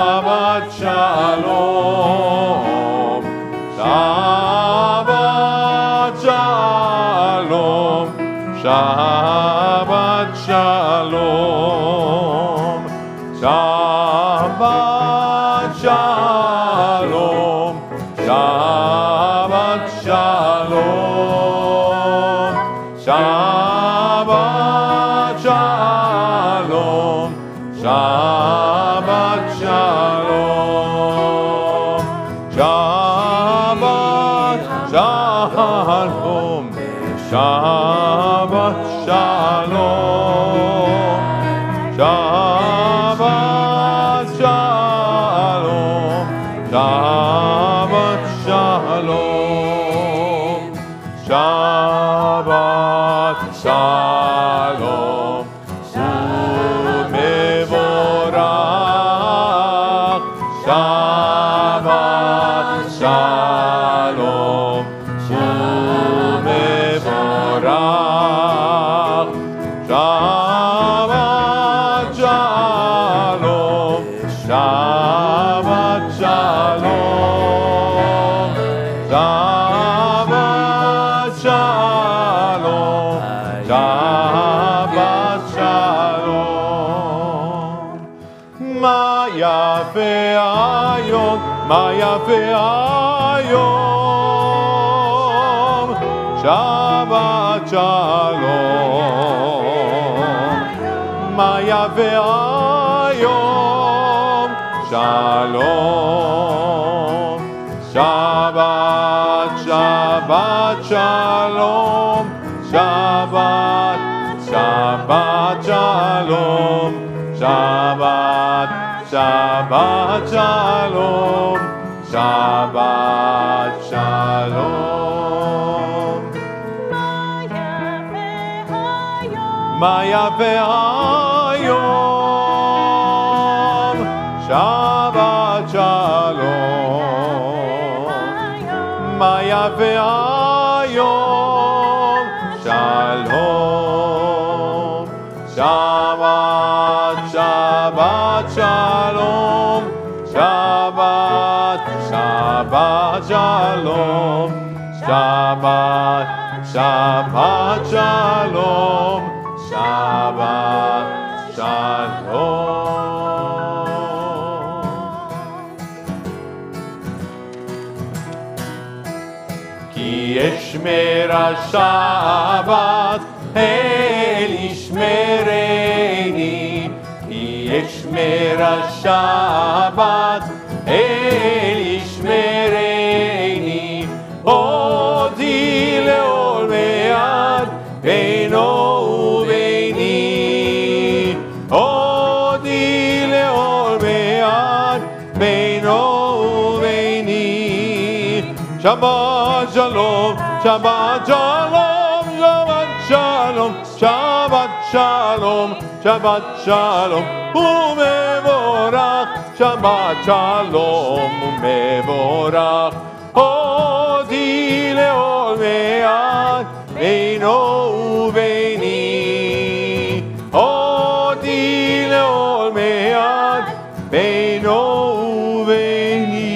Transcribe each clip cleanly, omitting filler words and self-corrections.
Shabbat shalom, Shabbat shalom, Shabbat shalom, Shabbat shalom, Shabbat shalom, Shabbat shalom, Shabbat shalom, Shabbat shalom, Shabbat shalom, Shabbat shalom, Shabbat shalom, Shabbat shalom, umevorach, Shabbat shalom, umevorach, Shabbat shalom, Shabbat shalom, Shabbat shalom, Shabbat shalom. Ma yafe hayom, ma yafe hayom, Shabbat shalom. Ma yafe hayom, shalom. Shabbat, Shabbat shalom, Shabbat, Shabbat shalom, Shabbat, Shabbat shalom, Shabbat shalom. Ma yafe hayom, Shabbat shalom. Ma yafe hayom, shalom. Shabbat, Shabbat shalom, Shabbat, Shabbat shalom, Shabbat, Shabbat shalom, Shabbat shalom. Ki yeshmer Shabbat el yishmereni, Ki yeshmer Shabbat el yishmereni, odi leol me'ad beino ubeini, odi leol me'ad beino ubeini. Shabbat shalom, Shabbat shalom, Shabbat shalom, Shabbat shalom, Shabbat shalom, umevorach, Shabbat shalom, umevorach, odi leol me'ad beino ubeini, odi leol me'ad beino ubeini.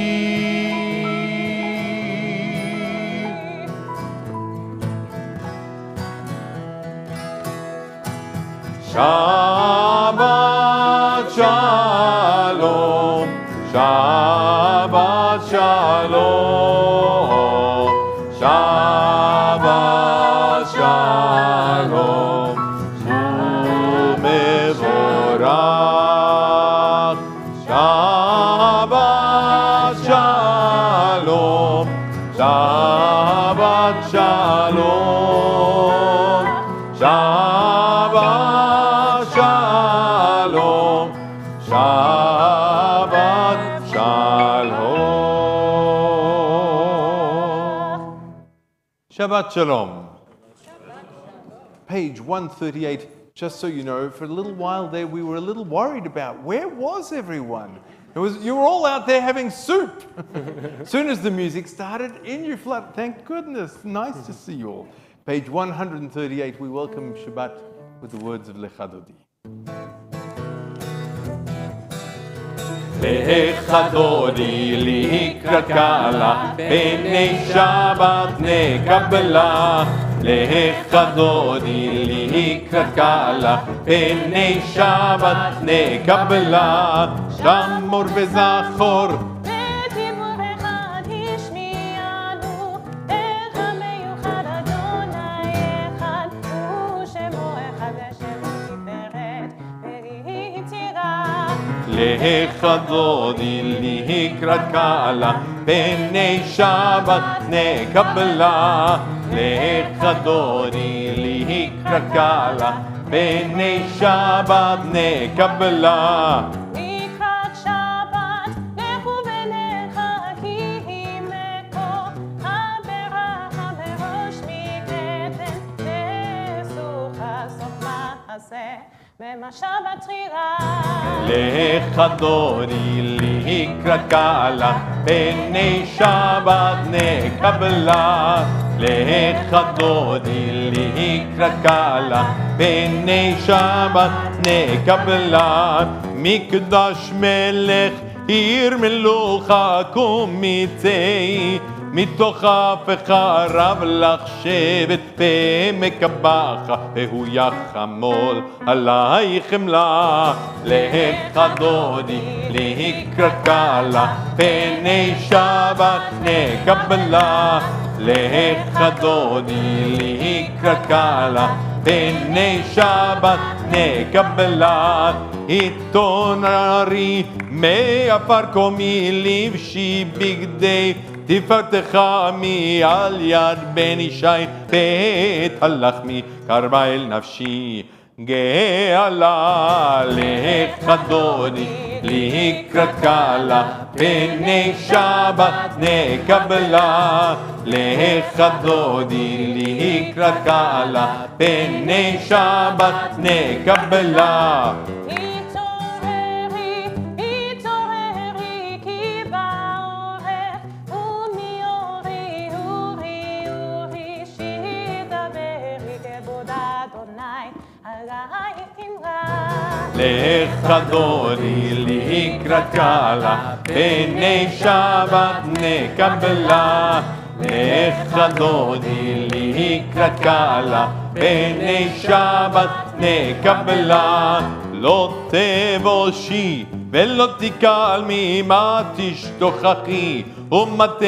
Shabbat shalom, Shabbat shalom, Shabbat shalom, umevorach, Shabbat shalom, Shabbat shalom, Shabbat shalom, Shabbat shalom. Shabbat shalom. Page 138. Just so you know, for a little while there, we were a little worried about where was everyone. You were all out there having soup. As soon as the music started, in you flood. Thank goodness. Nice to see you all. Page 138, we welcome Shabbat with the words of Lecha Dodi. לך דודי לקראת קהלה, פני שבת נקבלה. לך דודי לקראת קהלה, פני שבת נקבלה. שמור וזכור לך דודי לקראת קהלה, פני שבת נקבלה. לך דודי לקראת קהלה, פני שבת נקבלה. לקראת שבת לכו ונרחקים מקור הברכה בראש מקטן, נסוכה סוף מעשה במשאבת תחילה. לך דודי לקראת קהלה, פני שבת נקבלה. לך דודי לקראת קהלה, פני שבת נקבלה. מקדש מלך עיר מלוכה קומי צאי, מתוך אף רב לך שבט במקבחה, והוא יחמול עלייך חמלה. לך דודי לקראת קהלה, פני שבת נקבלה. לך דודי לקראת קהלה, פני שבת נקבלה. עיתון ארי מעפר קומי לבשי בגדי, תפארתך מעל יד בן ישי, ואת הלחמי קרבה אל נפשי גאלה. לך דודי לקראת קהלה, פני שבת נקבלה. לך דודי לקראת קהלה, פני שבת נקבלה. לך דודי לקראת קהלה, פני שבת נקבלה. לך דודי לקראת קהלה, פני שבת נקבלה. לא תבושי ולא תקל ממה תשתוכחי, ומטה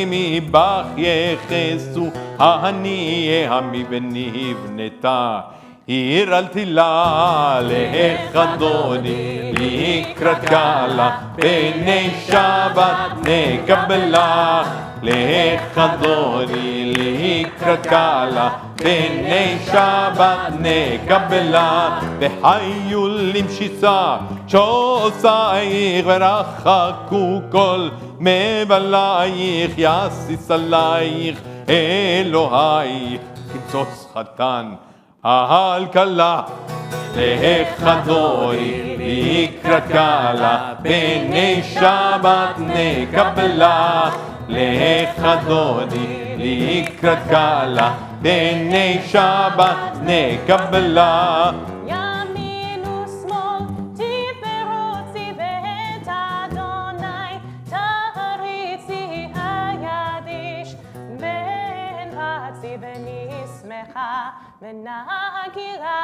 מבך יחסו הענייה מבנבנתה. עיר אל תילה. לך דודי לקראת קהלה, פני שבת נקבלה. לך דודי לקראת קהלה, פני שבת נקבלה. וחיו למשיסה שעושייך, ורחקו כל מבלייך, יסיס עלייך אלוהייך כמסוס חתן על כלה. לך דודי לקראת קהלה, פני שבת נקבלה. לך דודי לקראת קהלה, פני שבת נקבלה. ימין ושמאל תפרוצי בית אדוני, תריצי היד איש בן רצי ונשמחה ונגירה.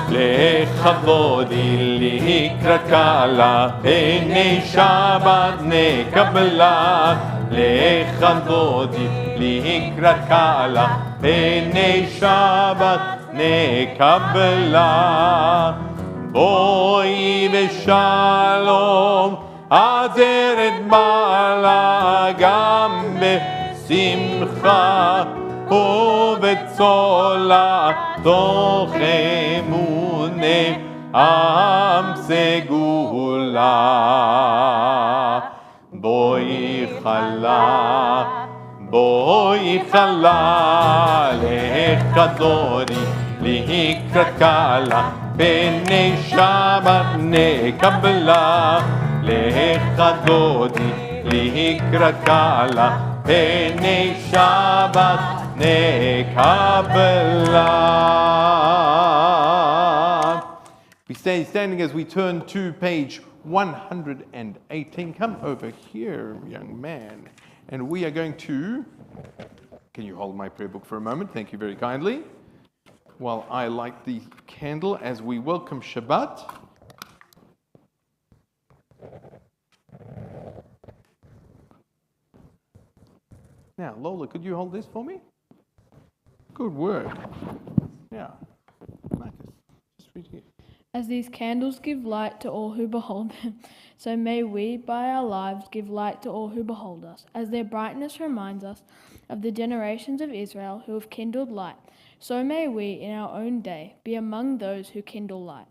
לך דודי לקראת קהלה, פני שבת נקבלה. לך דודי לקראת קהלה, פני שבת נקבלה. בואי בשלום עצרת מעלה, גם בשמחה ובצולה, תוך אמונה עם סגולה. בואי חלה, בואי חלה. לך דודי לקראת קהלה, פני שבת נקבלה. לך דודי לקראת קהלה, פני שבת נקבלה. We stay standing as we turn to page 118. Come over here, young man. And we are going to... Can you hold my prayer book for a moment? Thank you very kindly. While I light the candle as we welcome Shabbat. Now, Lola, could you hold this for me? Good work. Yeah. Marcus, just read here. As these candles give light to all who behold them, so may we, by our lives, give light to all who behold us, as their brightness reminds us of the generations of Israel who have kindled light. So may we, in our own day, be among those who kindle light.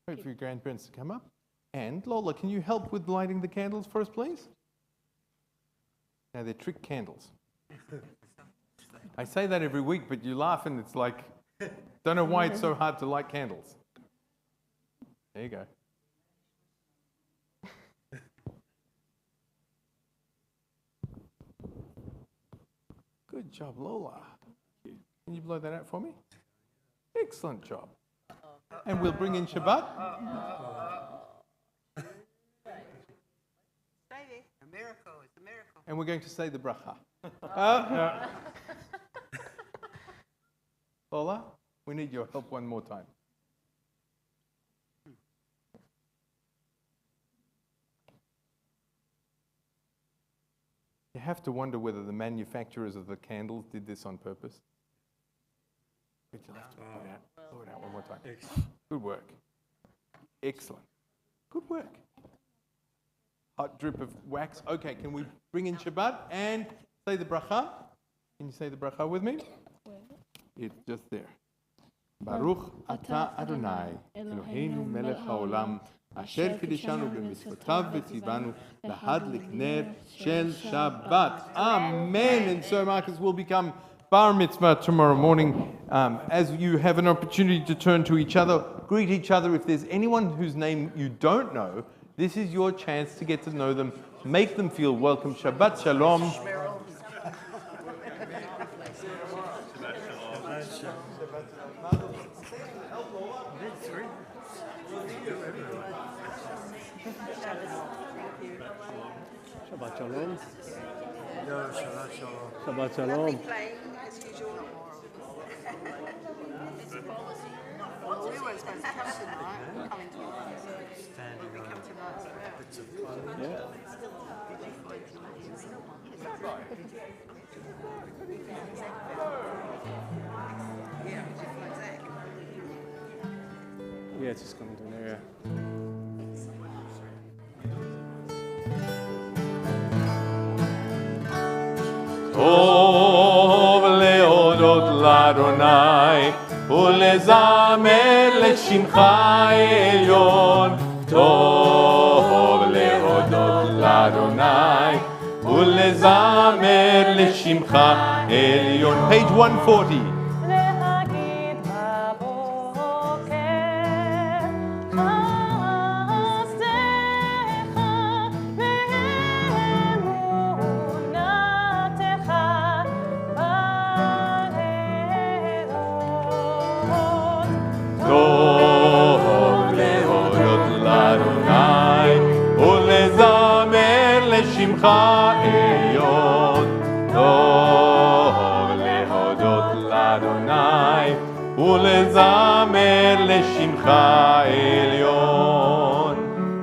Wait for your grandparents to come up. And Lola, can you help with lighting the candles for us, please? Now, they're trick candles. I say that every week, but you laugh and it's like, don't know why it's so hard to light candles. There you go. Good job, Lola. Can you blow that out for me? Excellent job. And we'll bring in Shabbat. A miracle, it's a miracle. And we're going to say the bracha. Lola, we need your help one more time. You have to wonder whether the manufacturers of the candles did this on purpose. But you'll have to blow it out one more time. Good work. Excellent. Good work. Hot drip of wax. Okay, can we bring in Shabbat and say the bracha? Can you say the bracha with me? It's just there. Baruch atah Adonai, Eloheinu melech haolam, asher kiddushanu b'mitzvotav v'tzivanu lahadlik ner shel Shabbat. Amen. And so Marcus will become bar mitzvah tomorrow morning. As you have an opportunity to turn to each other, greet each other. If there's anyone whose name you don't know, this is your chance to get to know them, make them feel welcome. Shabbat shalom. Shabbat shalom. Shabbat shalom. Shabbat shalom. Playing as usual. Well, we were supposed to come tonight. We're coming tomorrow. We come tonight as well. Yeah. Yeah, it's just coming to an area. טוב להודות לאדוני ולזמר לשמך העליון. טוב להודות לאדוני ולזמר לשמך העליון. Page 140. להגיד בבוקר חסדך ואמונתך בלילות. טוב להודות לאדוני ולזמר לשמך עליון. טוב להודות לאדוני ולזמר לשמך עליון.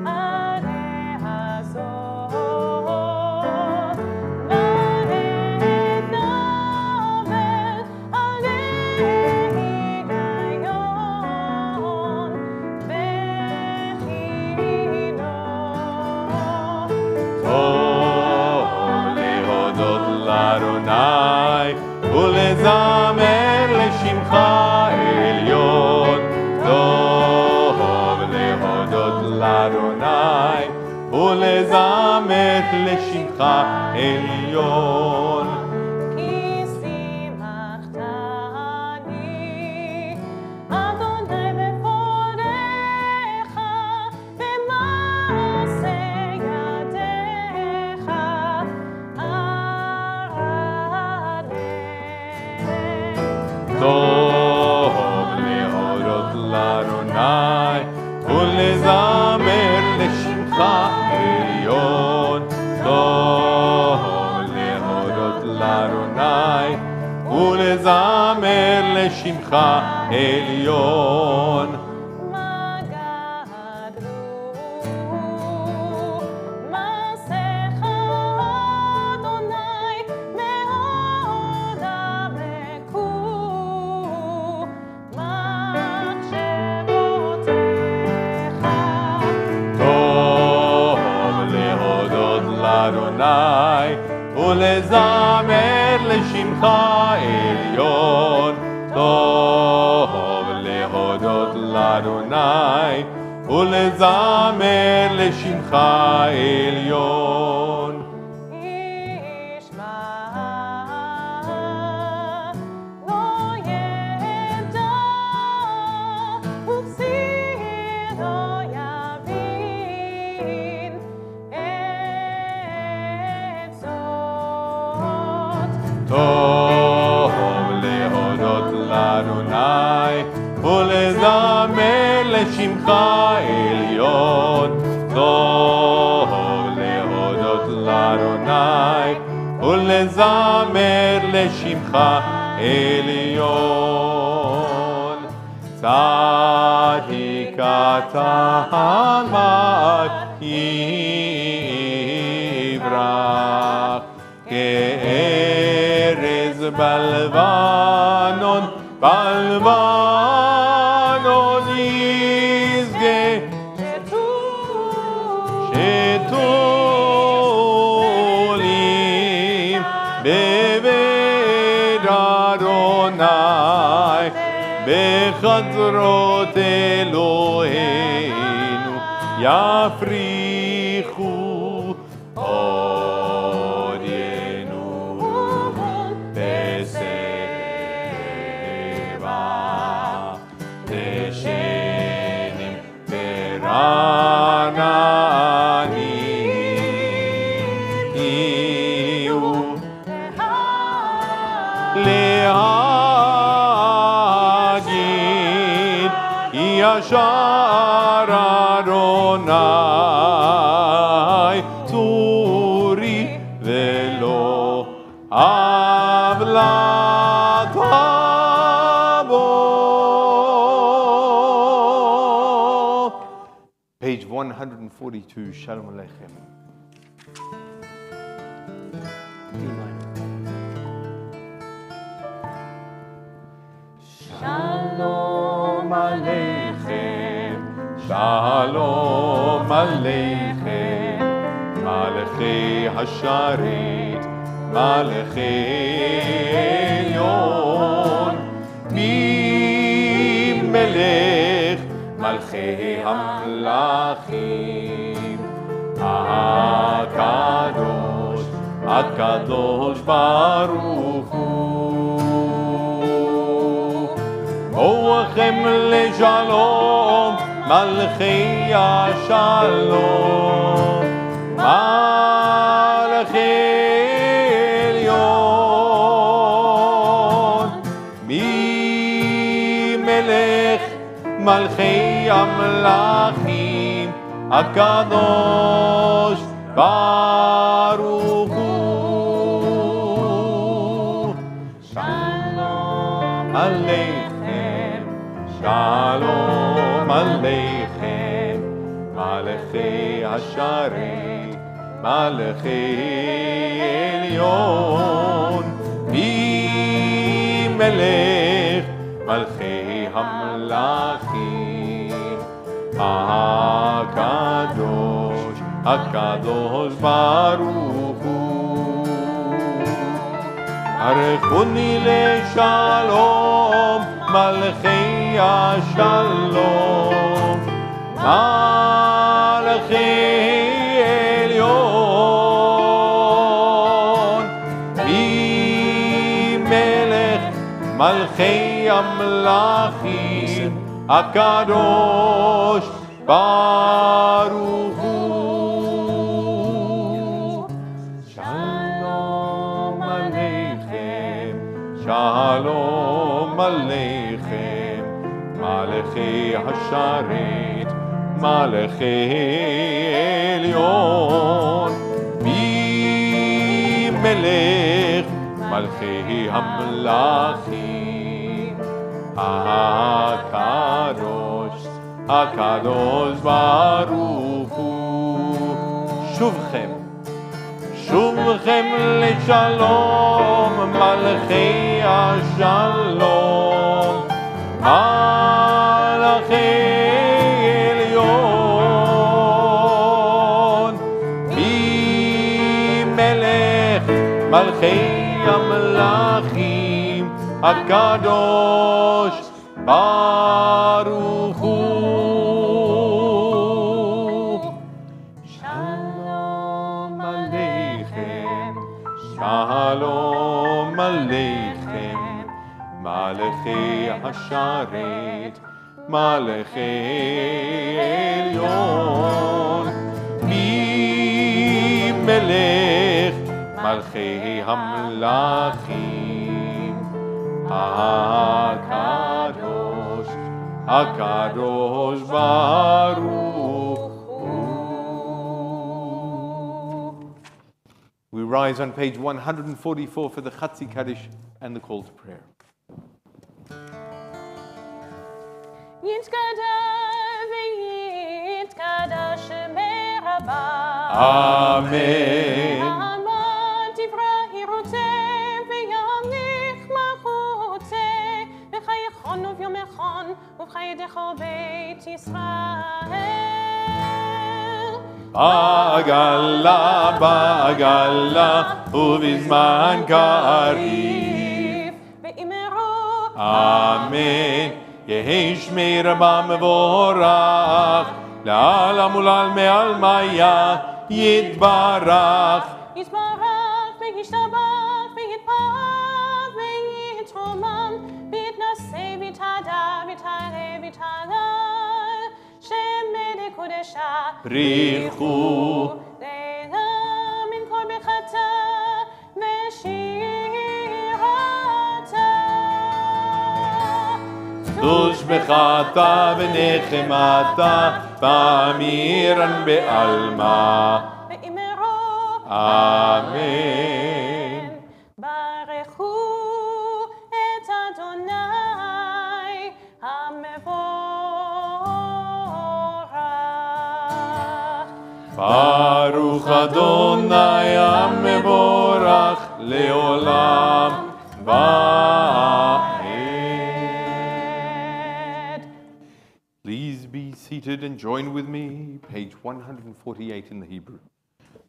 עלי הזאת נהנית נובל, עלי היגיון בחינו. טוב להודות לאדוני ולזמר לשמך עליון. טוב להודות לאדוני ולזמר לשמך עליון. כי שימחתני אדוני בפניך במעשה ידיך טוב להודות לאדוני ולזמר ולזמר לשמך עליון. מה גדלו מעשיך אדוני מאוד עמקו מחשבותיך. טוב להודות לאדוני ולזמר לשמך עליון. טוב להודות לאדוני ולזמר לשמך עליון. ישמע לא ידע ובשיר לא יבין את זאת. טוב להודות לאדוני ולזמר לשמך עליון. טוב להודות לאדוני ולזמר לשמך עליון. צדיק אתה עמד יברח כארז בלבנון, בלבנון יזכה שתולים בבית אדוני, בחצרות אלוהינו יפריחו עודנו בשבע דשנים ורעננים יהיו להגיד ישר אדוני צורי ולא עוולת עמו. Page 142, Shalom Aleichem. D minor. Shalom Aleichem, Shalom Aleichem, Malachei Hasharet, Malachei Elyon, Melech, Malchei Hamlachim, HaKadosh, HaKadosh Baruch Hu. Boachem leShalom, Malchei HaShalom, Malachei Elyon, Melech, Malchei Hamlachim, HaKadosh Baruch Hu. Shalom Aleichem, Shalom Aleichem, Malachei Hasharet, Malachei Elyon, Melech, Malchei Hamlachim, HaKadosh, HaKadosh Baruch Hu. Arechuni leShalom, Malchei HaShalom, Malachei Elyon, Melech, Malchei Hamlachim, HaKadosh Baruch Hu. Shalom Aleichem, Shalom Aleichem, Malachei Hasharet, Malachei Elyon, Melech, מלכי המלכים, הקדוש, הקדוש ברוך הוא. שובכם, שובכם לשלום, מלכי השלום, מלכי עליון, מי מלך מלכי המלכים, הקדוש ברוך הוא. שלום עליכם, שלום עליכם, מלכי השרת, מלכי עליון, מי מלך מלכי המלכים, הקדוש, הקדוש ברוך הוא. We rise on page 144 for the Chatzi Kaddish and the call to prayer. יתקדש מרבה. Amen. עמד דברי רוצה וימליך מלכותה, וחייכון וביומכון ובחיידך בית ישראל. בעגלה, בעגלה, ובזמן קריב. ואמרו אמן. יהי שמי רבה מבורך, לעלם ולעל מעלמיה יתברך. יתברך וישתבח ויתפאר ויתרומם ויתנשא ויתהדר ויתעלה ויתהלל, שמי לקודשה בריחו. לילה מן כל ברכתה ושירתה. קדוש בחטא ונחמתה, באמירן בעלמה. ואמרו אמן. ברכו את אדוני המבורך. ברוך אדוני המבורך לעולם ועד. Please be seated and join with me, page 148 in the Hebrew.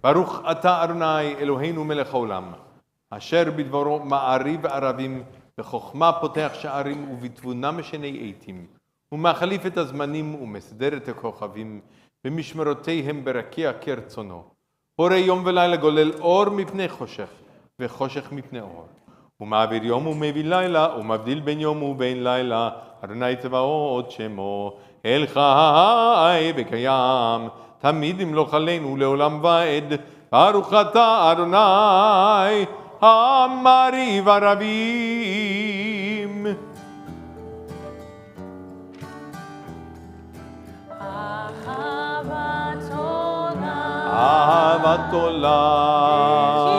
ברוך אתה אדוני אלוהינו מלך העולם, אשר בדברו מעריב ערבים, בחוכמה פותח שערים ובתבונה משנה עתים, ומחליף את הזמנים ומסדר את הכוכבים, במשמרותיהם ברקיע כרצונו. בורא יום ולילה גולל אור מפני חושך, וחושך מפני אור. ומעביר יום ומביא לילה, ומבדיל בין יום ובין לילה, אדוני צבאות שמו, אל חי וקיים, תמיד ימלוך עלינו לעולם ועד. ברוך אתה אדוני המעריב ערבים. אהבת עולם אהבת עולם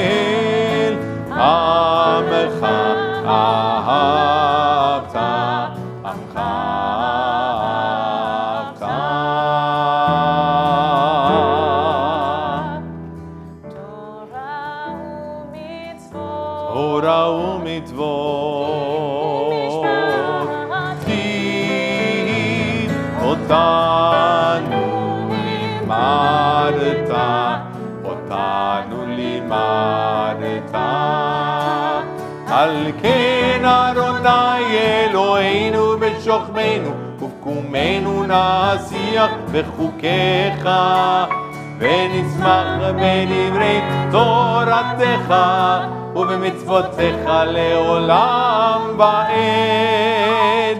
ישראל, עמך אהבת, עמך אהבת. תורה ומצוות ציב אותנו לימדת, אותנו לימדת. על כן אדוני אלוהינו בשוכבנו ובקומנו נשיח בחוקיך, ונשמח בדברי תורתך ובמצוותיך לעולם ועד.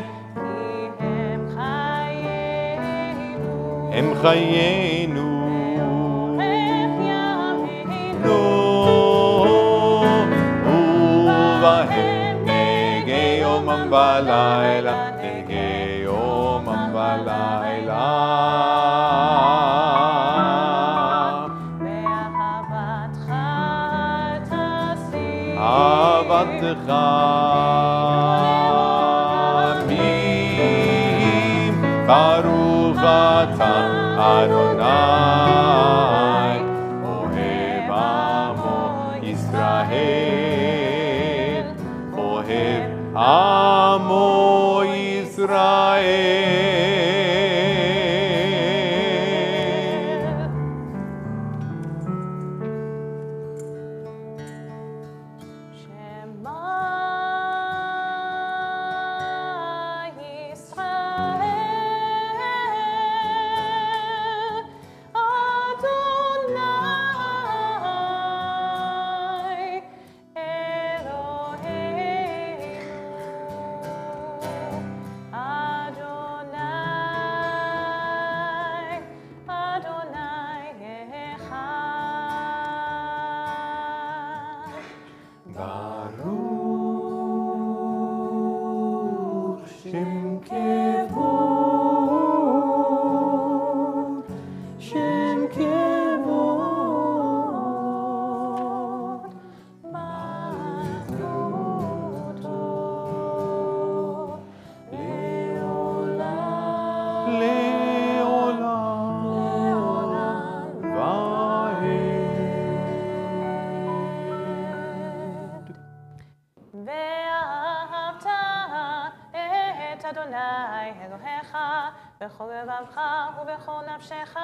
הם חיינו ובהם נגי יומם בלילה, נגי יומם בלילה. באהבתך תורתך עמים. ברוך אתה אדוני אוהב עמו ישראל, אוהב עמו ישראל. בכל לבבך ובכל נפשך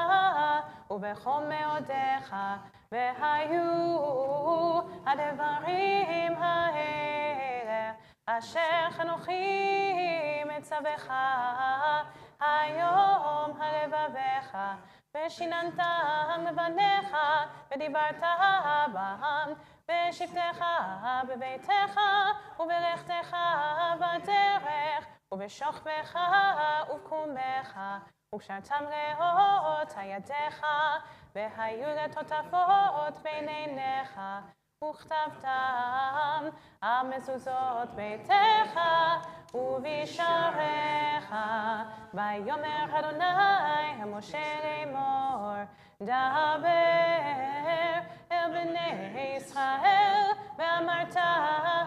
ובכל מאודיך, והיו הדברים האלה אשר חנוכי מצווך היום הלבביך, ושיננתם לבניך ודיברת בם בשבתך בביתך ובלכתך בדרך ובשוכבך ובקומך, וקשרתם לאות הידיך, והיו לטוטפות בין עיניך, וכתבתם על מזוזות ביתך ובשעריך. ויאמר אדוני אל משה לאמור, דבר אל בני ישראל, ואמרת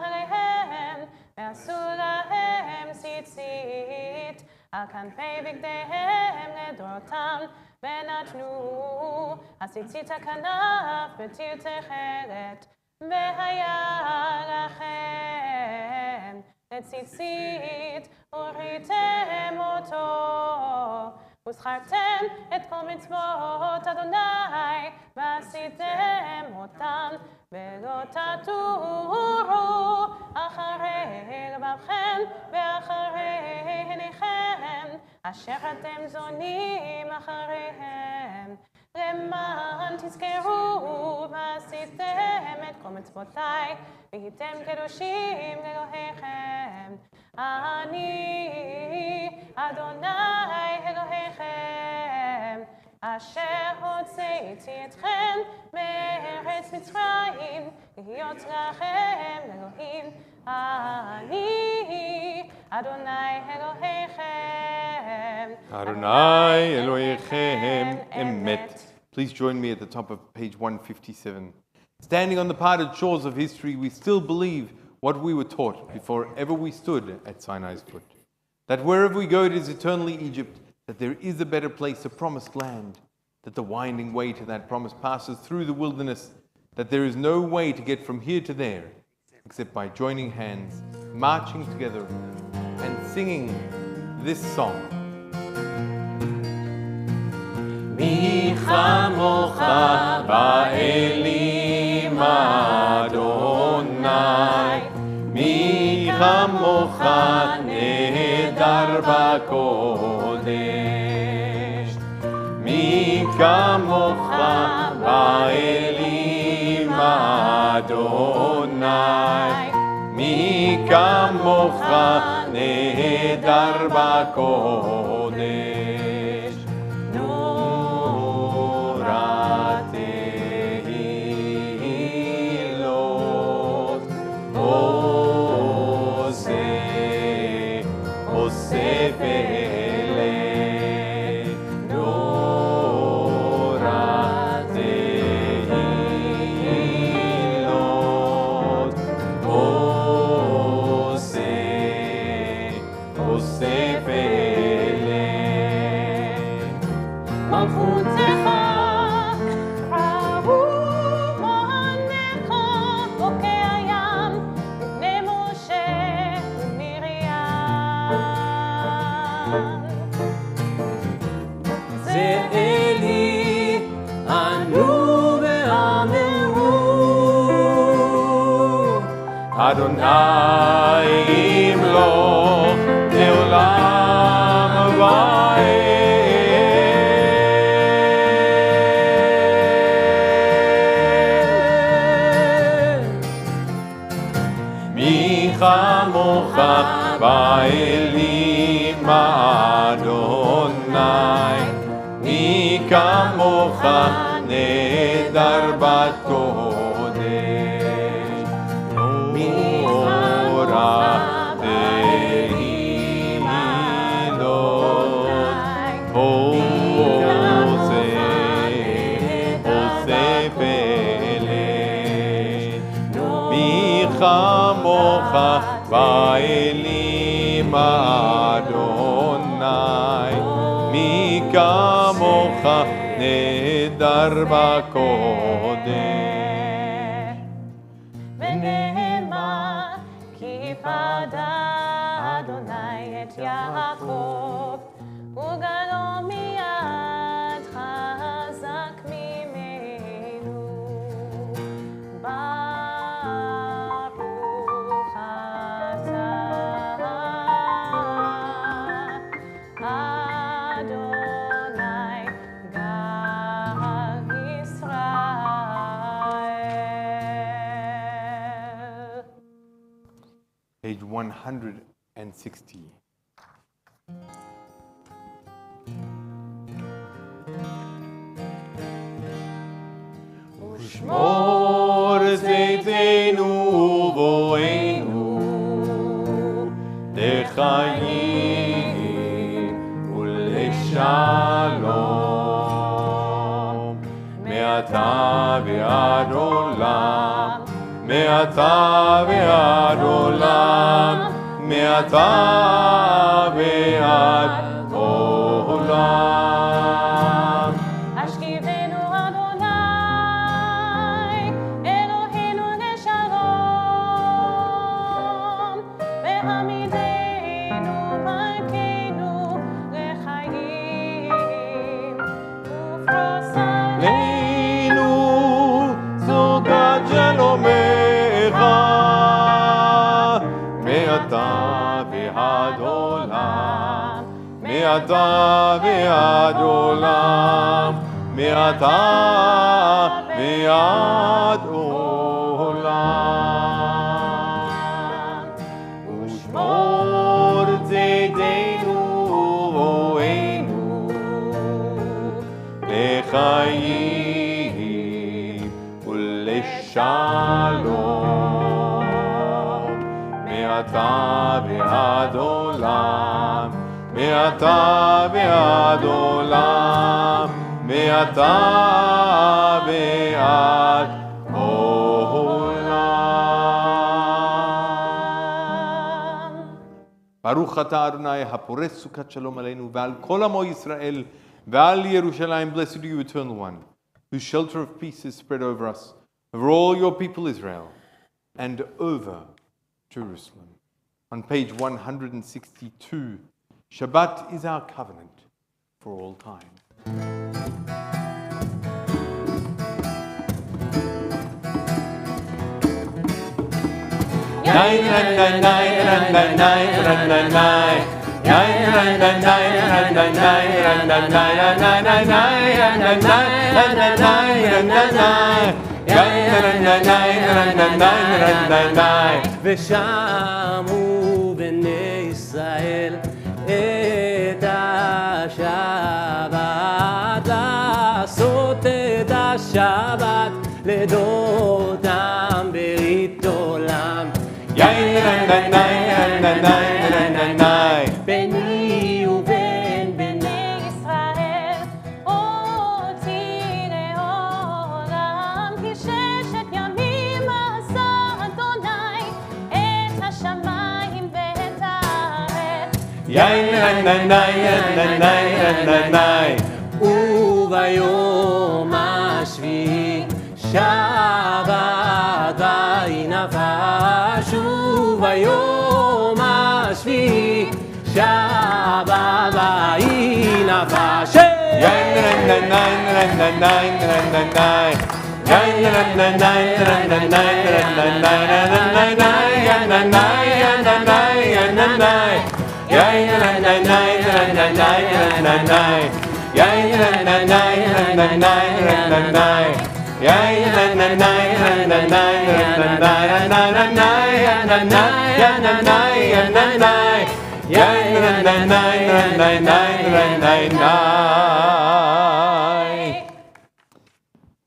עליהם, ועשו להם ציצית על כנפי בגדיהם לדורותם, ונתנו הציצית הכנף בתיר תכלת, והיה לכם לציצית וראיתם אותו, וזכרתם את כל מצוות אדוני ועשיתם אותם, ולא תטורו אחרי לבבכם ואחרי עיניכם אשר אתם זונים אחריהם, למען תזכרו ועשיתם את כל מצוותיי והייתם קדושים לאלוהיכם. אני אדוני אלוהיכם אשר הוצאתי אתכם מארץ מצרים להיות לכם אלוהים. אני אדוני אלוהיכם Adonai Elohechem Emet. Please join me at the top of page 157. Standing on the parted shores of history, we still believe what we were taught before ever we stood at Sinai's foot. That wherever we go, it is eternally Egypt, that there is a better place, a promised land, that the winding way to that promise passes through the wilderness, that there is no way to get from here to there, except by joining hands, marching together, and singing this song. Mi chamocha ba'elim Adonai, mi chamocha nehedar b'kodesh, mi chamocha ba'elim Adonai, mi chamocha nehedar b'kodesh. Oh מלכותך, אהוב ענך, בוקע ים, לפני משה ומרים. זה אלי, ענו ואמרו, אדוני ימלוך לעולם ועד. מי כמוך באלים אדוני, מי כמוך נהדר בקודש, נורא תהילות, עושה פלא. מי כמוך באלים אדוני, מי כמוך נהדר בקודש. ונאמר כי פדה אדוני את יעקב, וגלו מיד חזק ממנו. ברוך אתה אדוני גר ישראל. Page 160. ושמור צאתנו ובואנו לחיים ולשלום, מעתה ועד עולם, מעתה ועד עולם, מעתה ועד עולם. השכיבנו אדוני, אלוהינו לשלום, והעמידנו מלכנו לחיים, ופרוס עלינו סוכת שלומך, מעתה ועד עולם, מעתה ועד עולם, מעתה ועד עולם. ושמור צאתנו ובואנו לחיים ולשלום, מעתה ועד עולם, מעתה ועד עולם, מעתה ועד עולם. ברוך אתה אדוני הפורס סוכת שלום עלינו ועל כל עמו ישראל ועל ירושלים. Blessed you, eternal one, whose shelter of peace is spread over us, over all your people Israel, and over Jerusalem. On page 162, Shabbat is our covenant for all time. ושמעו בני ישראל את השבת, לעשות את השבת לדורתם ברית עולם. ביני ובין בני ישראל אותי לעולם, כי ששת ימים עשה אדוני את השמיים ואת הארץ. היום השביעי, שבת ויהי נפל. שוב היום השביעי, שבת ויהי נפל.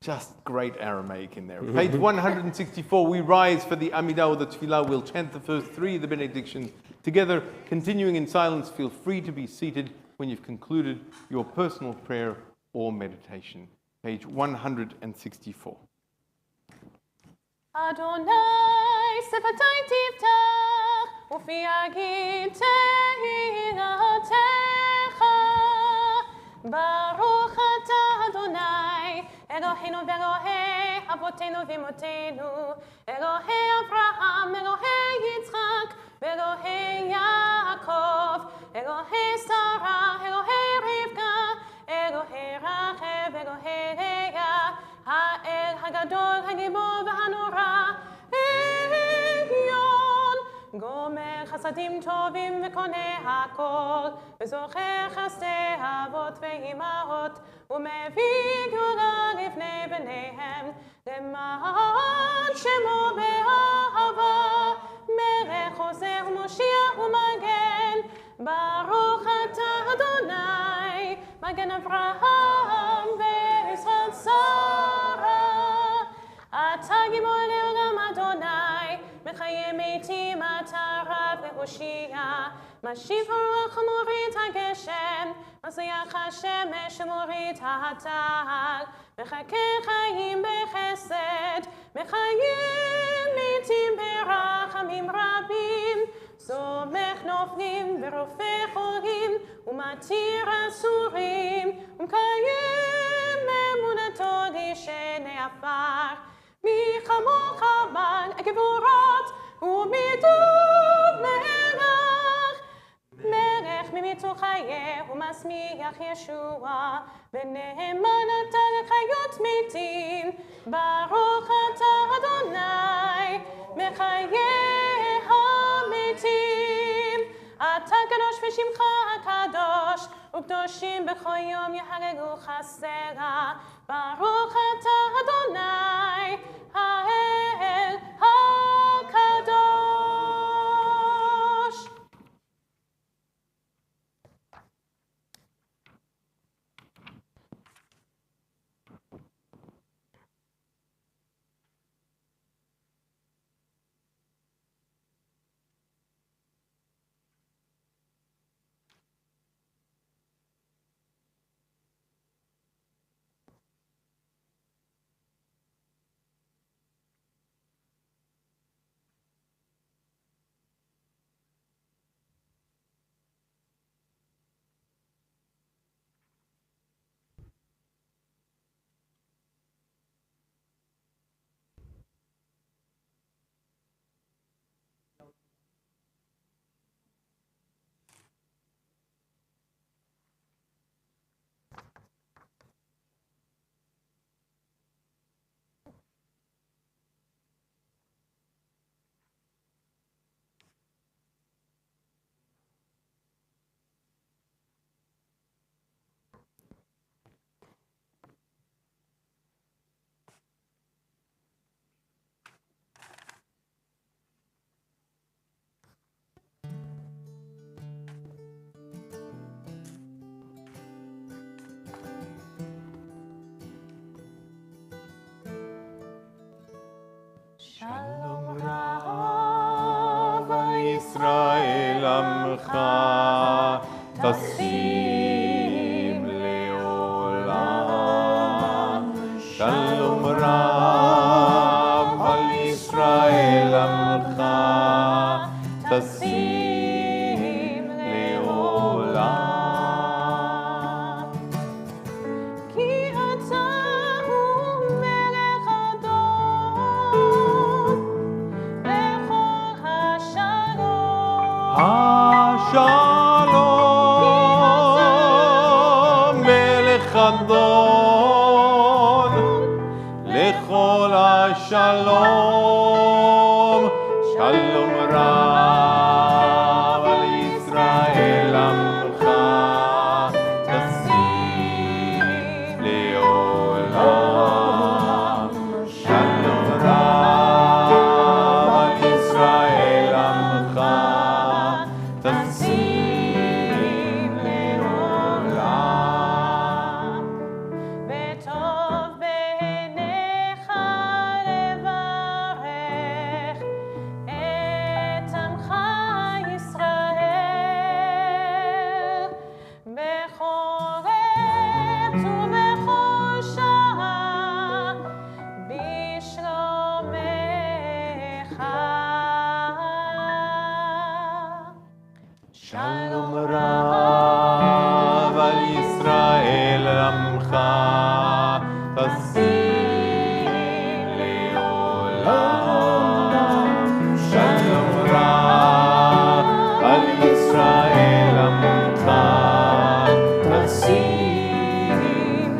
Just great Aramaic in there. Page 164, we rise for the Amidah or the Tefillah. We'll chant the first three of the benedictions together. Continuing in silence, feel free to be seated when you've concluded your personal prayer or meditation. Page 164. Adonai sefatai tiftach ufi agid tehillatcha. Baruch atah Adonai Eloheinu ve'Elohei avotenu v'imotenu, Elohei Avraham, Elohei Yitzchak, Elohei Yaakov, Elohei Sarah, Elohei Rivka, Elohei Rachel, Elohei Leah, Ha'el Hagadol, Hagibor v'Hanora, Elyon, Gomer Chasadim Tovim v'Koneh Hakol, V'zocher Chasdei Avot v'Imahot, ומביא גאולה לפני בניהם, למען שמו באהבה, מלך עוזר ומושיע ומגן, ברוך אתה אדוני, מגן אברהם וישראל שרה. אתה גיבור לעולם אדוני, מחיה מתים אתה רב להושיע, משיב הרוח ומוריד הגשם, מזריח השמש ומוריד הטל, מחכה חיים בחסד, מחיים מתים ברחמים רבים, סומך נופלים ורופא חולים, ומתיר אסורים, ומקיים אמונתו לשני עפר. מי כמוך מלך גבורות ומידות מלך, מלך ממיתו חיה ומשמיח ישוע, ונאמן אתה לחיות מתים. ברוך אתה אדוני מחיי המתים. אתה קדוש ושמך הקדוש, וקדושים בכל יום יהללוך סלע. ברוך אתה אדוני האל הקדוש. Shalom Rava Yisrael Amcha Tasim Leolam. Shalom Rava Yisrael Amcha Tasim Leolam. כי ורצון לכל השלום, שלום רב על ישראל עמך, תשים לעולם. שלום רב על ישראל עמך, תשים לעולם. וטוב בעיניך לברך את עמך ישראל בכל עת ובכל שעה בשלומך. שלום רב על ישראל עמך, תשים לעולם. שלום רב על ישראל עמך, תשים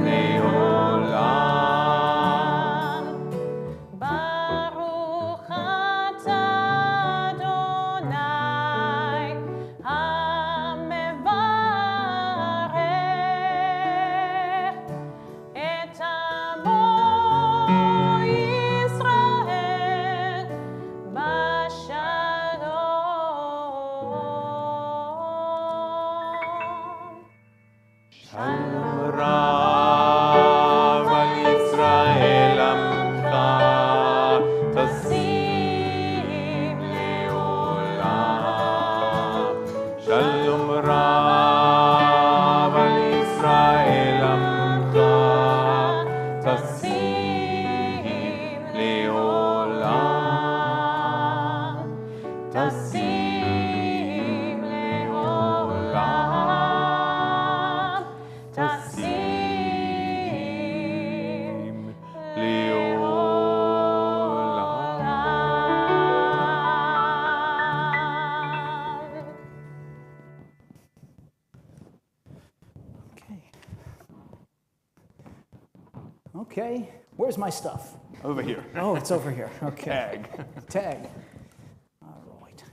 לעולם. ברוך אתה אדוני המברך את עמו ישראל בשלום. שלום רב על ישראל עמך, תשים לעולם. שלום רב על ישראל עמך, תשים לעולם. תשים לעולם. תשים לעולם. Okay, where's my stuff? Over here. Oh, it's over here. Okay. Tag. Tag. All right.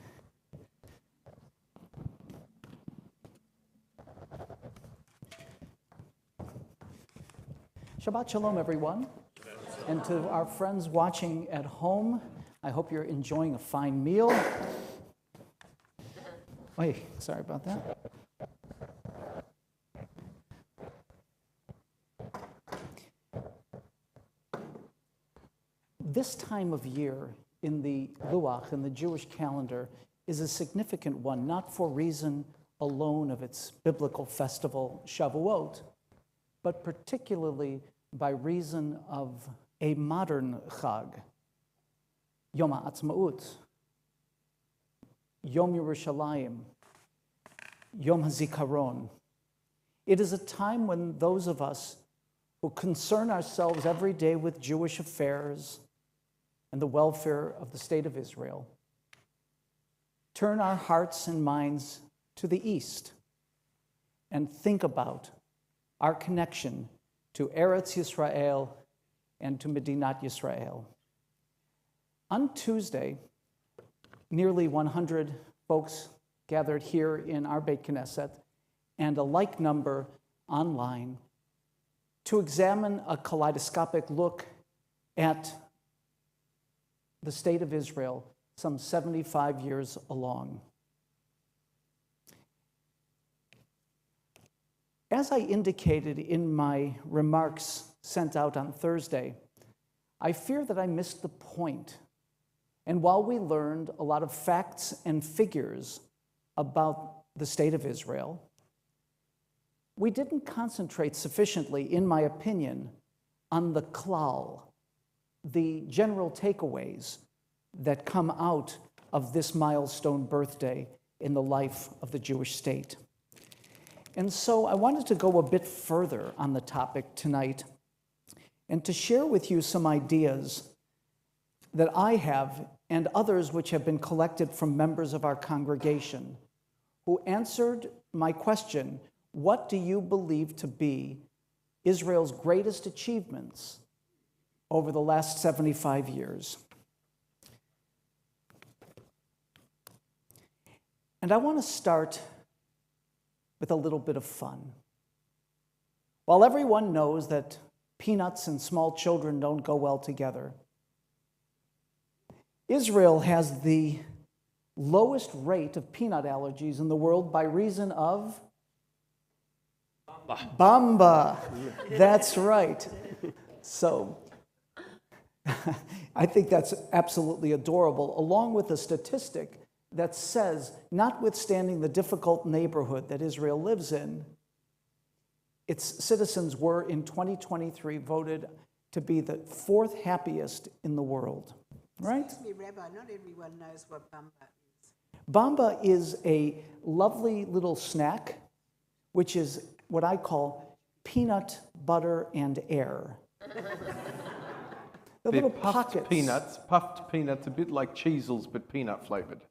Shabbat Shalom, everyone. And to our friends watching at home, I hope you're enjoying a fine meal. Wait, sorry about that. This time of year in the Luach, in the Jewish calendar, is a significant one, not for reason alone of its biblical festival, Shavuot, but particularly by reason of a modern Chag, Yom HaAtzmaut, Yom Yerushalayim, Yom HaZikaron. It is a time when those of us who concern ourselves every day with Jewish affairs and the welfare of the state of Israel turn our hearts and minds to the east and think about our connection to Eretz Yisrael and to Medinat Yisrael. On Tuesday, nearly 100 folks gathered here in our Beit Knesset and a like number online to examine a kaleidoscopic look at the state of Israel some 75 years along. As I indicated in my remarks sent out on Thursday, I fear that I missed the point. And while we learned a lot of facts and figures about the state of Israel, we didn't concentrate sufficiently, in my opinion, on the klal, the general takeaways that come out of this milestone birthday in the life of the Jewish state. And so I wanted to go a bit further on the topic tonight and to share with you some ideas that I have and others which have been collected from members of our congregation who answered my question, what do you believe to be Israel's greatest achievements over the last 75 years. And I want to start with a little bit of fun. While everyone knows that peanuts and small children don't go well together, Israel has the lowest rate of peanut allergies in the world by reason of Bamba. That's right. So I think that's absolutely adorable, along with a statistic that says, notwithstanding the difficult neighborhood that Israel lives in, its citizens were in 2023 voted to be the 4th happiest in the world. Right? Excuse me, Rabbi, not everyone knows what bamba is. Bamba is a lovely little snack, which is what I call peanut butter and air. The They're little puffed pockets. puffed peanuts, a bit like Cheezels, but peanut flavored.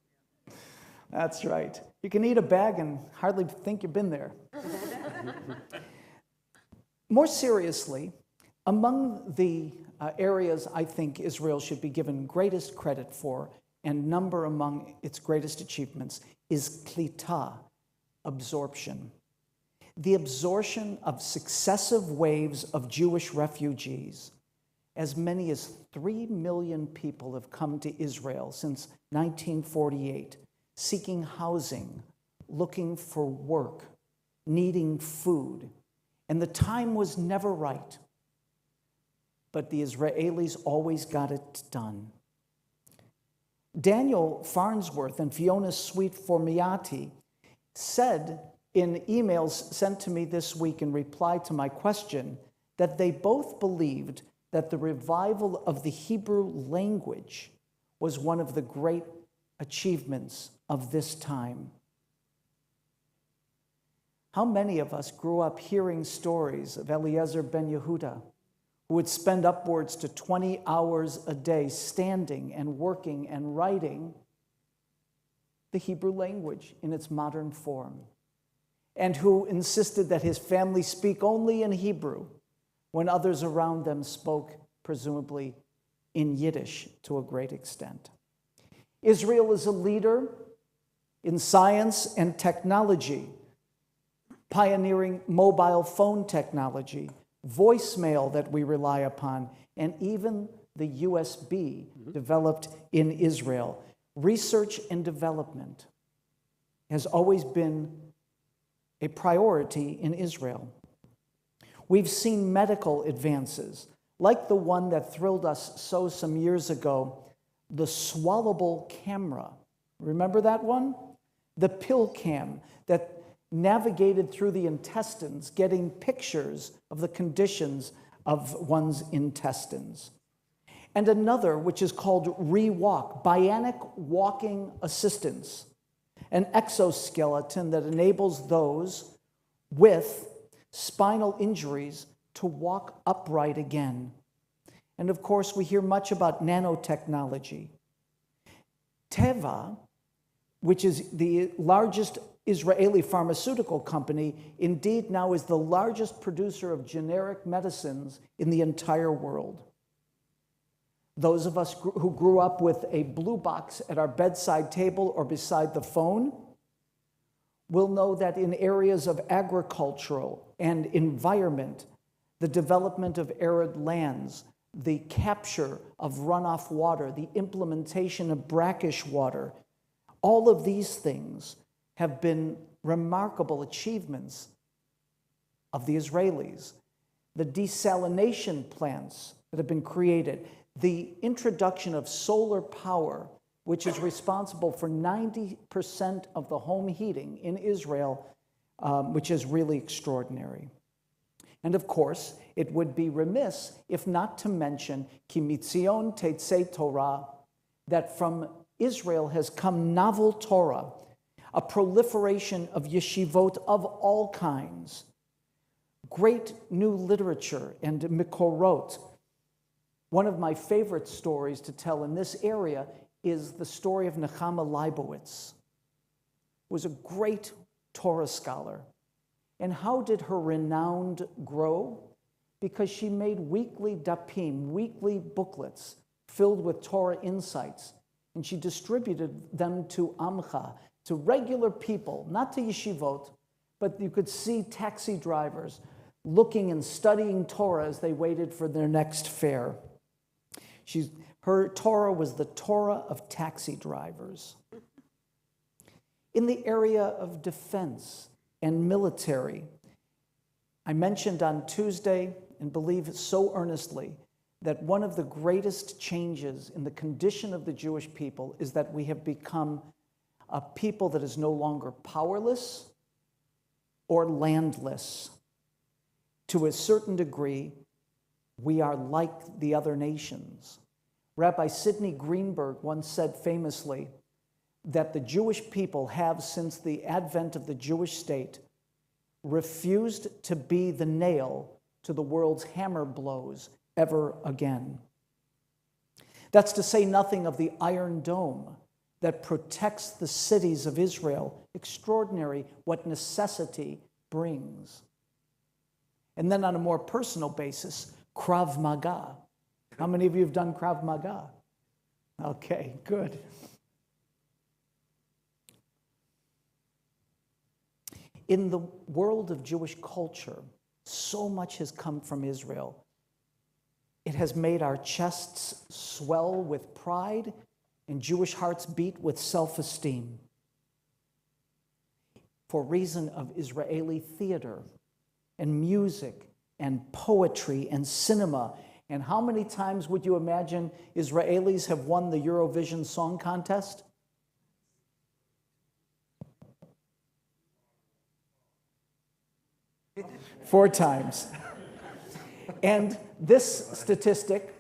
That's right. You can eat a bag and hardly think you've been there. More seriously, among the areas I think Israel should be given greatest credit for and number among its greatest achievements is klita, absorption. The absorption of successive waves of Jewish refugees. As many as 3 million people have come to Israel since 1948, seeking housing, looking for work, needing food. And the time was never right. But the Israelis always got it done. Daniel Farnsworth and Fiona Sweet Formiati said in emails sent to me this week in reply to my question that they both believed that the revival of the Hebrew language was one of the great achievements of this time. How many of us grew up hearing stories of Eliezer ben Yehuda, who would spend upwards to 20 hours a day standing and working and writing the Hebrew language in its modern form, and who insisted that his family speak only in Hebrew when others around them spoke, presumably, in Yiddish to a great extent. Israel is a leader in science and technology, pioneering mobile phone technology, voicemail that we rely upon, and even the USB developed in Israel. Research and development has always been a priority in Israel. We've seen medical advances, like the one that thrilled us so some years ago, the swallowable camera. Remember that one? The pill cam that navigated through the intestines, getting pictures of the conditions of one's intestines. And another, which is called ReWalk, bionic walking assistance, an exoskeleton that enables those with spinal injuries to walk upright again. And of course, we hear much about nanotechnology. Teva, which is the largest Israeli pharmaceutical company, indeed now is the largest producer of generic medicines in the entire world. Those of us who grew up with a blue box at our bedside table or beside the phone will know that in areas of agricultural and environment, the development of arid lands, the capture of runoff water, the implementation of brackish water, all of these things have been remarkable achievements of the Israelis. The desalination plants that have been created, the introduction of solar power, which is responsible for 90% of the home heating in Israel, which is really extraordinary. And of course, it would be remiss if not to mention Ki mitzion tetzei Torah, that from Israel has come novel Torah, a proliferation of yeshivot of all kinds, great new literature and mikorot. One of my favorite stories to tell in this area is the story of Nechama Leibowitz, who was a great Torah scholar. And how did her renown grow? because she made weekly dapim, weekly booklets filled with Torah insights, and she distributed them to Amcha, to regular people, not to yeshivot, but you could see taxi drivers looking and studying Torah as they waited for their next fare. Her Torah was the Torah of taxi drivers. In the area of defense and military, I mentioned on Tuesday, and believe so earnestly, that one of the greatest changes in the condition of the Jewish people is that we have become a people that is no longer powerless or landless. To a certain degree, we are like the other nations. Rabbi Sidney Greenberg once said famously that the Jewish people have, since the advent of the Jewish state, refused to be the nail to the world's hammer blows ever again. That's to say nothing of the Iron Dome that protects the cities of Israel. Extraordinary what necessity brings. And then on a more personal basis, Krav Maga. How many of you have done Krav Maga? Okay, good. In the world of Jewish culture, so much has come from Israel. It has made our chests swell with pride and Jewish hearts beat with self-esteem. For reason of Israeli theater and music and poetry and cinema. And how many times would you imagine Israelis have won the Eurovision Song Contest? Four times. And this statistic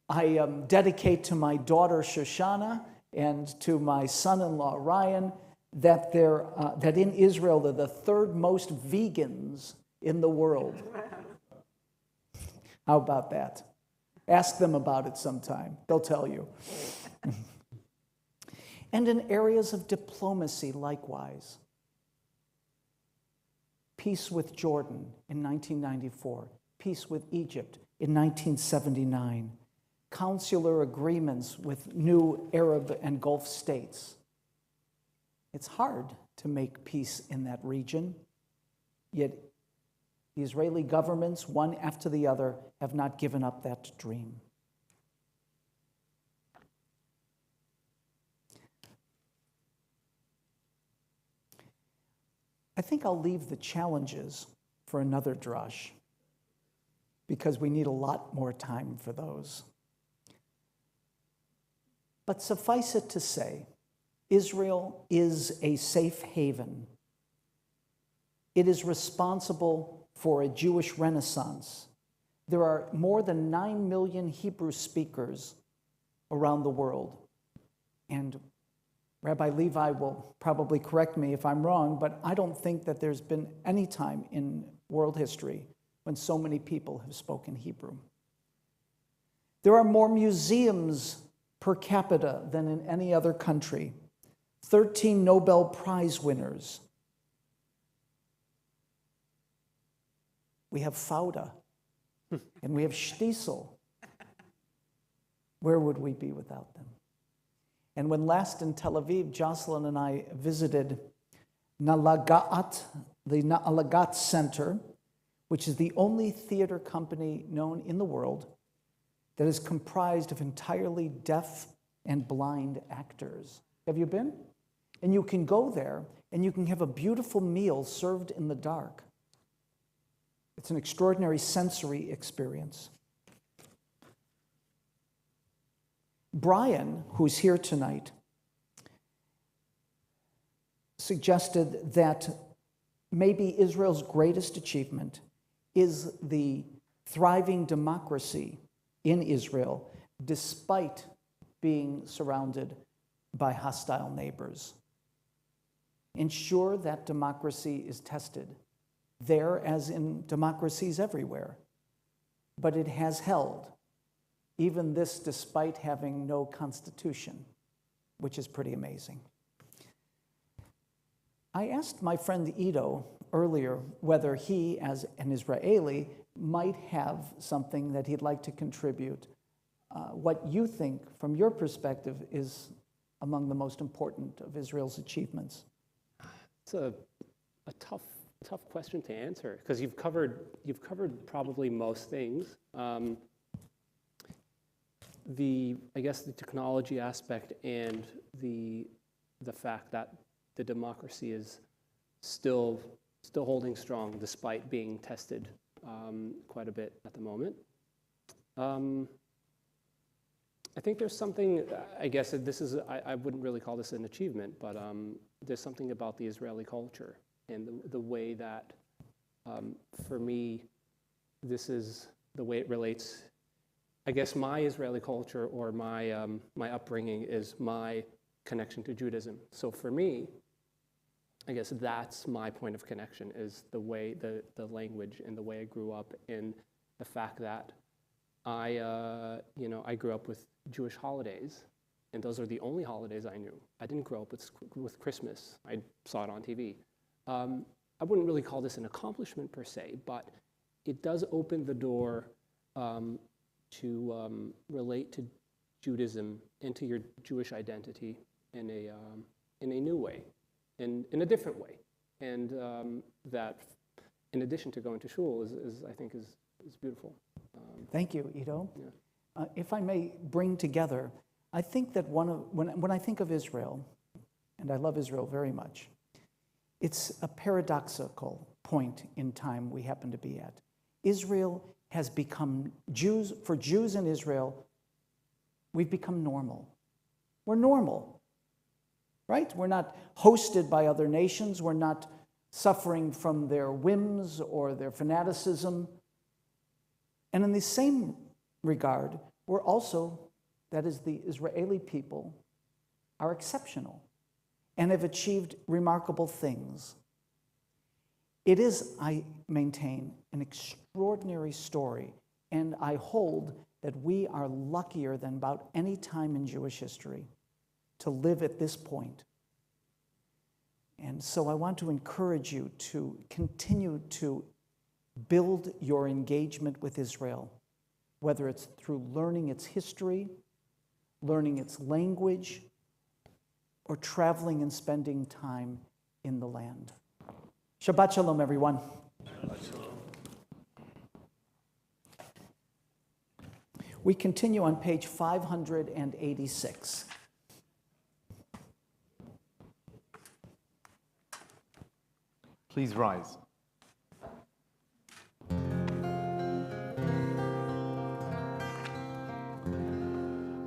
I dedicate to my daughter Shoshana and to my son-in-law Ryan, that that in Israel they're the third most vegans in the world. How about that? Ask them about it sometime. They'll tell you. And in areas of diplomacy, likewise. Peace with Jordan in 1994. Peace with Egypt in 1979. Consular agreements with new Arab and Gulf states. It's hard to make peace in that region, yet the Israeli governments, one after the other, have not given up that dream. I think I'll leave the challenges for another drush, because we need a lot more time for those. But suffice it to say, Israel is a safe haven. It is responsible for a Jewish renaissance. There are more than 9 million Hebrew speakers around the world. And Rabbi Levi will probably correct me if I'm wrong, but I don't think that there's been any time in world history when so many people have spoken Hebrew. There are more museums per capita than in any other country. 13 Nobel Prize winners. We have Fauda, and we have Shtisel. Where would we be without them? And when last in Tel Aviv, Jocelyn and I visited Nalagat, the Nalagat Center, which is the only theater company known in the world that is comprised of entirely deaf and blind actors. Have you been? And you can go there and you can have a beautiful meal served in the dark. It's an extraordinary sensory experience. Brian, who's here tonight, suggested that maybe Israel's greatest achievement is the thriving democracy in Israel, despite being surrounded by hostile neighbors. Ensure that democracy is tested there, as in democracies everywhere. But it has held, even this despite having no constitution, which is pretty amazing. I asked my friend Ido earlier whether he, as an Israeli, might have something that he'd like to contribute. What you think, from your perspective, is among the most important of Israel's achievements? It's a tough question to answer because you've covered probably most things. I guess the technology aspect and the fact that the democracy is still holding strong despite being tested quite a bit at the moment. I think there's something, I guess this is, I wouldn't really call this an achievement, but there's something about the Israeli culture and the way that, for me, this is the way it relates. I guess my Israeli culture or my upbringing is my connection to Judaism. So for me, I guess that's my point of connection, is the way, the language and the way I grew up, and the fact that I grew up with Jewish holidays, and those are the only holidays I knew. I didn't grow up with Christmas. I saw it on TV. I wouldn't really call this an accomplishment per se, but it does open the door to relate to Judaism and to your Jewish identity in a new way, in a different way, and that, in addition to going to shul, is I think is beautiful. Thank you, Ido. Yeah. If I may bring together, I think that when I think of Israel, and I love Israel very much, it's a paradoxical point in time we happen to be at. Israel has become, for Jews in Israel, we've become normal. We're normal, right? We're not hosted by other nations. We're not suffering from their whims or their fanaticism. And in the same regard, we're also, that is, the Israeli people are exceptional and have achieved remarkable things. It is, I maintain, an extraordinary story, and I hold that we are luckier than about any time in Jewish history to live at this point. And so I want to encourage you to continue to build your engagement with Israel, whether it's through learning its history, learning its language, or traveling and spending time in the land. Shabbat Shalom, everyone. Shabbat Shalom. We continue on page 586. Please rise.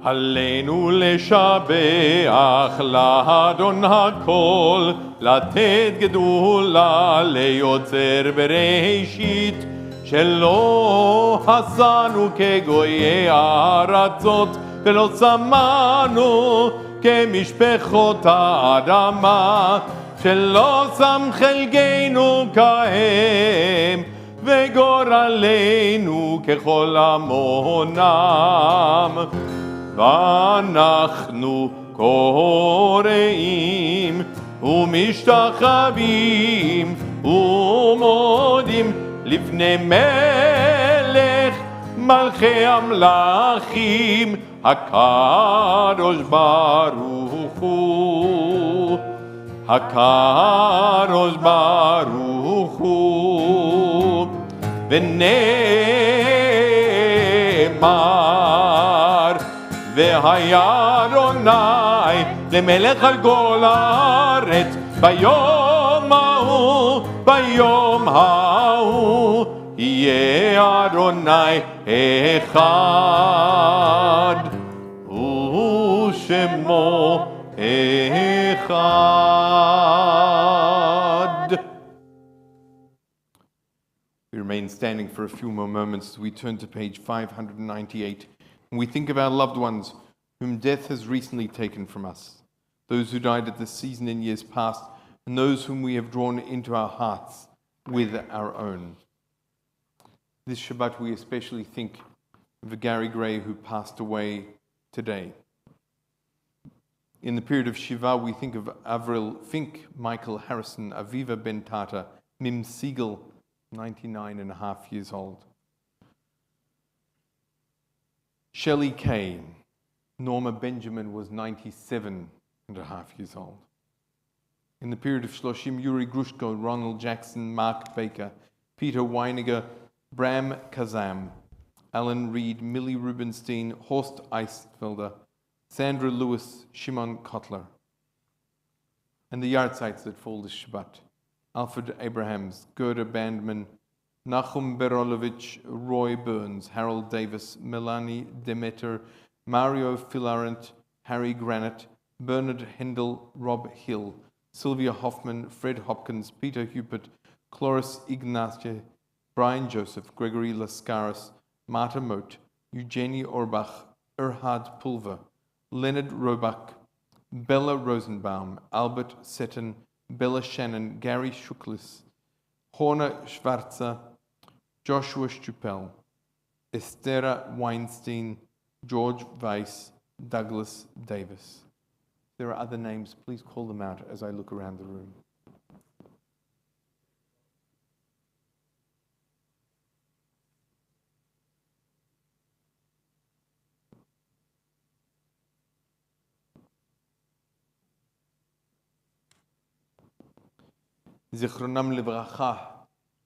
עלינו לשבח לאדון הכל, לתת גדולה ליוצר בראשית, שלא עשנו כגויי הארצות, ולא שמנו כמשפחות האדמה, שלא שם חלקנו כהם, וגורלנו ככל המונם. ואנחנו קוראים ומשתחווים ומודים לפני מלך מלכי המלכים הקדוש ברוך הוא, הקדוש ברוך הוא. ונאמר והיה אדוני למלך על כל הארץ ביום ההוא יהיה אדוני אחד ושמו אחד. We remain standing for a few more moments as we turn to page 598. And we think of our loved ones whom death has recently taken from us, those who died at this season in years past, and those whom we have drawn into our hearts with our own. This Shabbat we especially think of Gary Gray, who passed away today. In the period of Shiva, we think of Avril Fink, Michael Harrison, Aviva Ben Tata, Mim Siegel, 99 and a half years old, Shelley Kay. Norma Benjamin was 97 and a half years old. In the period of Shloshim, Yuri Grushko, Ronald Jackson, Mark Baker, Peter Weiniger, Bram Kazam, Alan Reed, Millie Rubenstein, Horst Eisfelder, Sandra Lewis, Shimon Kotler. And the yahrzeits that fall this Shabbat: Alfred Abrahams, Gerda Bandman, Nachum Berolovich, Roy Burns, Harold Davis, Melanie Demeter, Mario Filarent, Harry Granite, Bernard Hendel, Rob Hill, Sylvia Hoffman, Fred Hopkins, Peter Hupert, Cloris Ignace, Brian Joseph, Gregory Lascaris, Marta Moat, Eugenie Orbach, Erhard Pulver, Leonard Robach, Bella Rosenbaum, Albert Setten, Bella Shannon, Gary Shuklis, Horner Schwarzer, Joshua Stupel, Estera Weinstein, George Weiss, Douglas Davis. If there are other names, please call them out as I look around the room. Zichronam Livracha.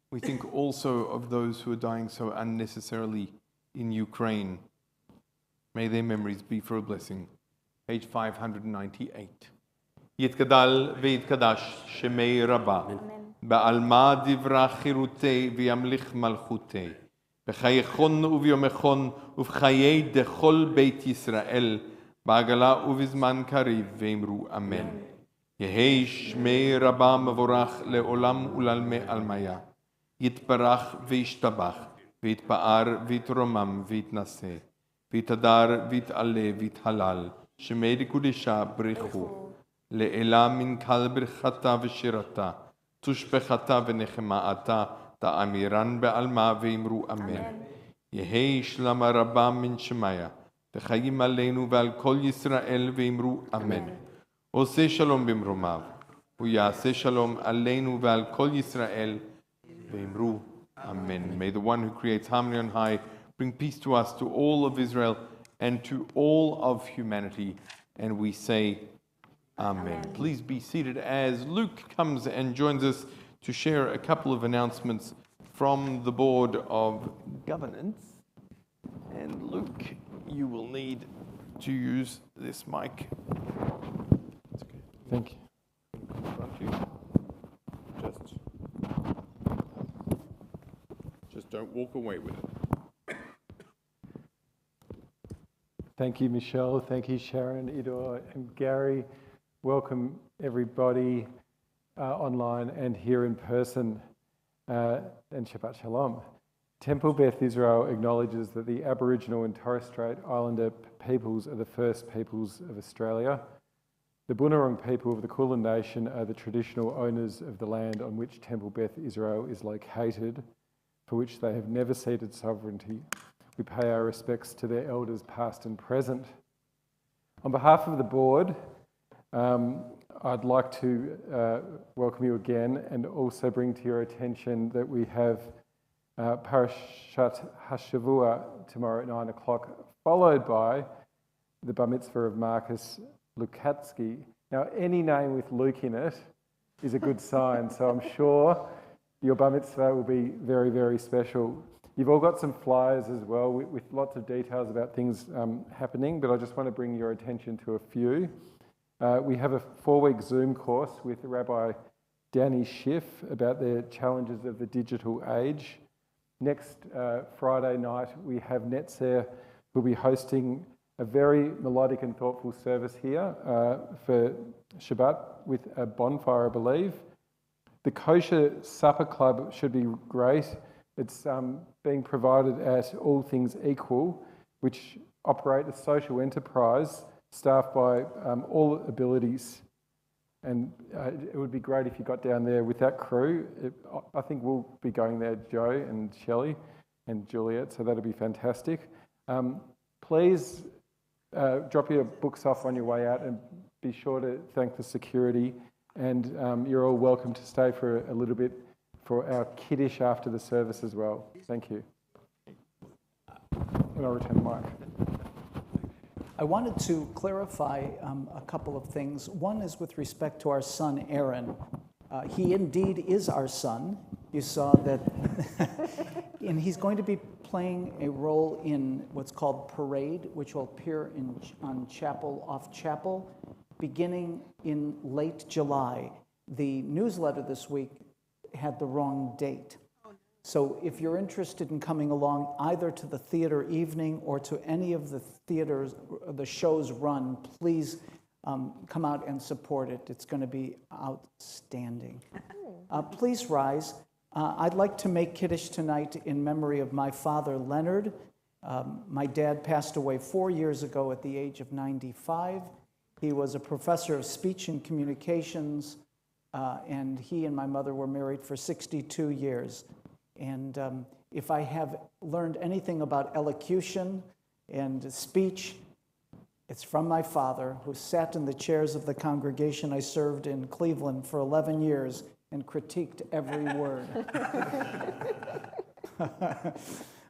We think also of those who are dying so unnecessarily in Ukraine. May their memories be for a blessing. Page 598. Yitkadal v'yitkadash shemei rabba. Ba'alma divra chirutei v'yamlich malchutei. B'chayechon uvyomechon uv'chayei dechol beit Yisrael. Ba'agala uvizman kariv v'imru amen. Yehei shmei rabba mevorach le'olam ulalme almaya. Yitbarach v'yishtabach. V'yitpa'ar v'yitromam v'yitnaseh. V'yitadar v'yit'aleh v'yithalal. Shemei dekudesha brichu. Le'ela min kal birchata v'shirata. Tushbechata v'nechema'ata. Ta'amiran be'alma v'imru amen. Yehei shlama rabba min shemaya. V'chayim aleinu ve'al kol Yisrael v'imru amen. Oseh shalom b'mromav. U'yaseh shalom aleinu ve'al kol Yisrael v'imru amen. May the one who creates harmony on high bring peace to us, to all of Israel, and to all of humanity. And we say, Amen. Please be seated as Luke comes and joins us to share a couple of announcements from the Board of Governance. And Luke, you will need to use this mic. It's okay. Thank you. In front of you. Just don't walk away with it. Thank you, Michelle. Thank you, Sharon, Idor, and Gary. Welcome, everybody online and here in person. And Shabbat Shalom. Temple Beth Israel acknowledges that the Aboriginal and Torres Strait Islander peoples are the first peoples of Australia. The Bunurong people of the Kulin Nation are the traditional owners of the land on which Temple Beth Israel is located, for which they have never ceded sovereignty. We pay our respects to their elders past and present. On behalf of the board, I'd like to welcome you again and also bring to your attention that we have Parashat Hashavua tomorrow at 9 o'clock, followed by the Bar Mitzvah of Marcus Lukatsky. Now, any name with Luke in it is a good sign, so I'm sure your Bar Mitzvah will be very, very special. You've all got some flyers as well with lots of details about things happening, but I just want to bring your attention to a few. We have a 4-week Zoom course with Rabbi Danny Schiff about the challenges of the digital age. Next Friday night, we have Netzer, who'll be hosting a very melodic and thoughtful service here for Shabbat with a bonfire, I believe. The Kosher Supper Club should be great. It's being provided at All Things Equal, which operate a social enterprise staffed by all abilities. And it would be great if you got down there with that crew. I think we'll be going there, Joe and Shelley and Juliet, so that'll be fantastic. Please drop your books off on your way out and be sure to thank the security. And you're all welcome to stay for a little bit for our kiddish after the service as well. Thank you. And I'll return the mic. I wanted to clarify a couple of things. One is with respect to our son Aaron. He indeed is our son. You saw that, and he's going to be playing a role in what's called Parade, which will appear on Chapel Off Chapel, beginning in late July. The newsletter this week had the wrong date. So if you're interested in coming along either to the theater evening or to any of the theaters, the shows run, please come out and support it. It's going to be outstanding. Please rise. I'd like to make Kiddush tonight in memory of my father, Leonard. My dad passed away 4 years ago at the age of 95. He was a professor of speech and communications, and he and my mother were married for 62 years. And if I have learned anything about elocution and speech, it's from my father, who sat in the chairs of the congregation I served in Cleveland for 11 years and critiqued every word.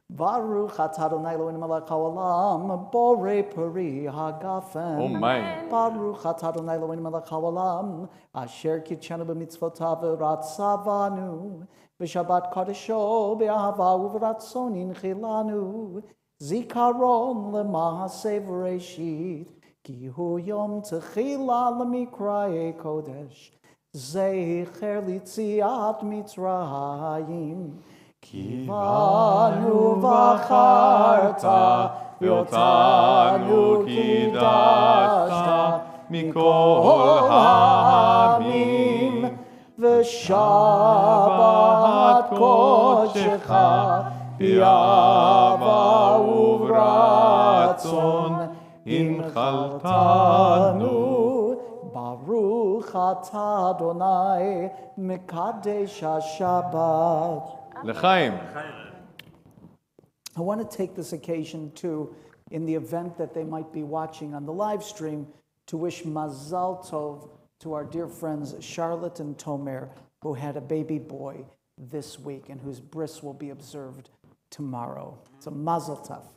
Baruch atah Adonai Eloheinu melech haolam, borei peri hagafen. Amen. Baruch atah Adonai Eloheinu melech haolam, asher kitshanu b'mitzvotav v'ratzavanu, v'shabbat kadesho be'ahava uv'ratzon inchilanu, zikaron lema'aseh v'reshit, ki hu yom techila lemikra'ei kodesh, zecher litziat Mitzrayim. Kivanu v'acharta, v'otanu kidashta, mikol ha'amim, v'shabbat kodshecha, v'yava uvratzon, inchaltanu, Baruch atah Adonai, mekadesh ha-Shabbat. L'chaim. I want to take this occasion to, in the event that they might be watching on the live stream, to wish Mazal Tov to our dear friends Charlotte and Tomer, who had a baby boy this week and whose bris will be observed tomorrow. So Mazel Tov.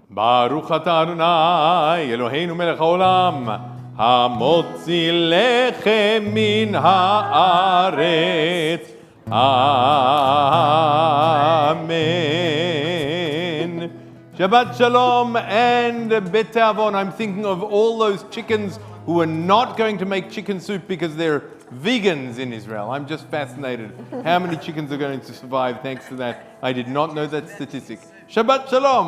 Baruch atah Adonai Eloheinu melech haolam, hamotzi lechem min haaretz. Amen. Shabbat Shalom and Bet Avon. I'm thinking of all those chickens who are not going to make chicken soup because they're vegans in Israel. I'm just fascinated. How many chickens are going to survive thanks to that? I did not know that statistic. Shabbat Shalom.